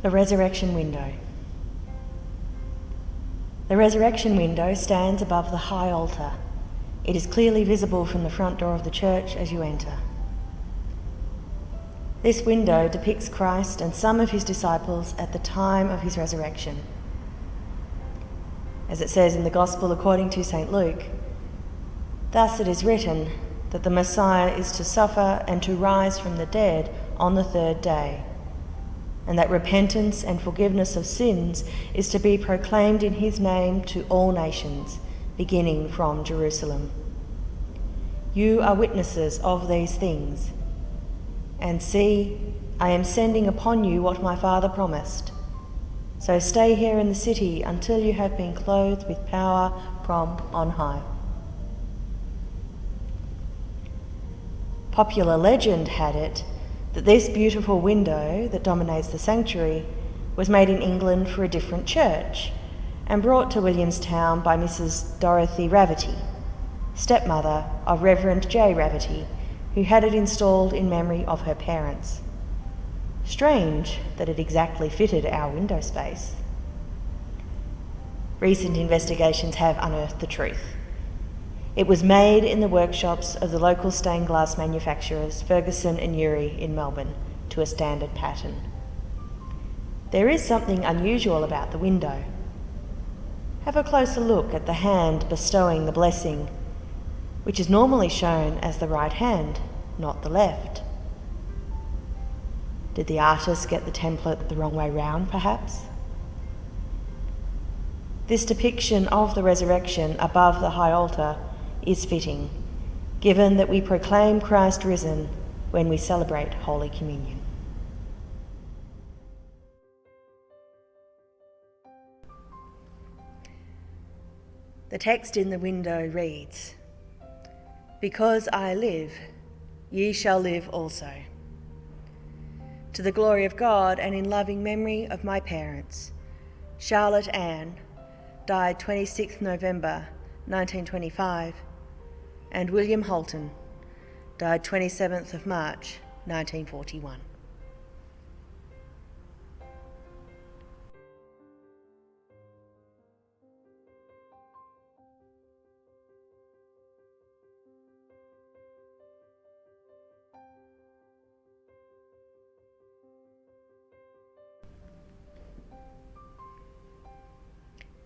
The resurrection window. The resurrection window stands above the high altar. It is clearly visible from the front door of the church as you enter. This window depicts Christ and some of his disciples at the time of his resurrection. As it says in the Gospel according to St. Luke, "Thus it is written that the Messiah is to suffer and to rise from the dead on the third day, and that repentance and forgiveness of sins is to be proclaimed in his name to all nations, beginning from Jerusalem. You are witnesses of these things. And see, I am sending upon you what my Father promised. So stay here in the city until you have been clothed with power from on high." Popular legend had it that this beautiful window that dominates the sanctuary was made in England for a different church and brought to Williamstown by Mrs. Dorothy Raverty, stepmother of Reverend J. Raverty, who had it installed in memory of her parents. Strange that it exactly fitted our window space. Recent investigations have unearthed the truth. It was made in the workshops of the local stained glass manufacturers Ferguson and Urey in Melbourne to a standard pattern. There is something unusual about the window. Have a closer look at the hand bestowing the blessing, which is normally shown as the right hand, not the left. Did the artist get the template the wrong way round, perhaps? This depiction of the resurrection above the high altar is fitting, given that we proclaim Christ risen when we celebrate Holy Communion. The text in the window reads, "Because I live, ye shall live also." To the glory of God and in loving memory of my parents, Charlotte Ann, died 26th November 1925, and William Holton, died 27th of March 1941.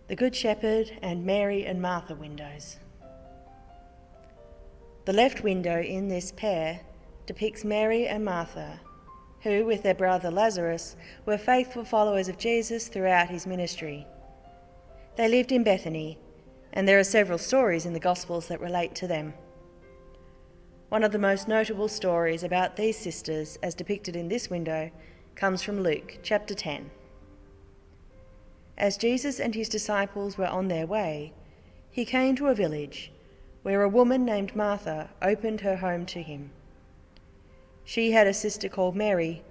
The Good Shepherd and Mary and Martha windows. The left window in this pair depicts Mary and Martha, who, with their brother Lazarus, were faithful followers of Jesus throughout his ministry. They lived in Bethany, and there are several stories in the Gospels that relate to them. One of the most notable stories about these sisters, as depicted in this window, comes from Luke chapter 10. As Jesus and his disciples were on their way, he came to a village where a woman named Martha opened her home to him. She had a sister called Mary,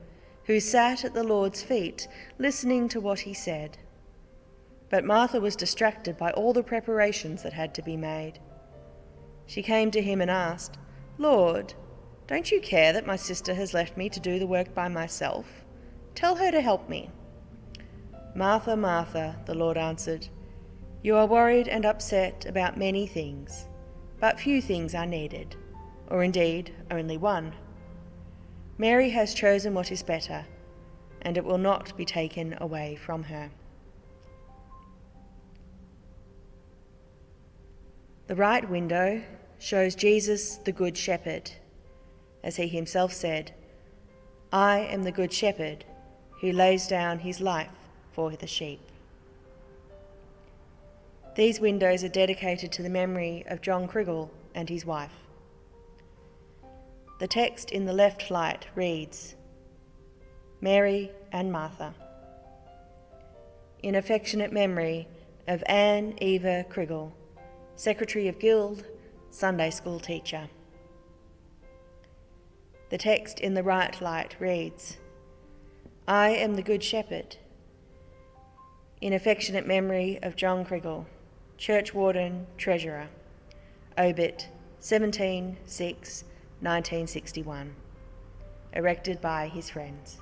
who sat at the Lord's feet listening to what he said. But Martha was distracted by all the preparations that had to be made. She came to him and asked, "Lord, don't you care that my sister has left me to do the work by myself? Tell her to help me." "Martha, Martha," the Lord answered, "you are worried and upset about many things, but few things are needed, or indeed only one. Mary has chosen what is better, and it will not be taken away from her." The right window shows Jesus, the Good Shepherd, as he himself said, "I am the Good Shepherd who lays down his life for the sheep." These windows are dedicated to the memory of John Criggle and his wife. The text in the left flight reads, "Mary and Martha, in affectionate memory of Anne Eva Criggle, Secretary of Guild, Sunday School teacher." The text in the right light reads, "I am the Good Shepherd, in affectionate memory of John Criggle, Church Warden, Treasurer, Obit 17/6/1961, erected by his friends."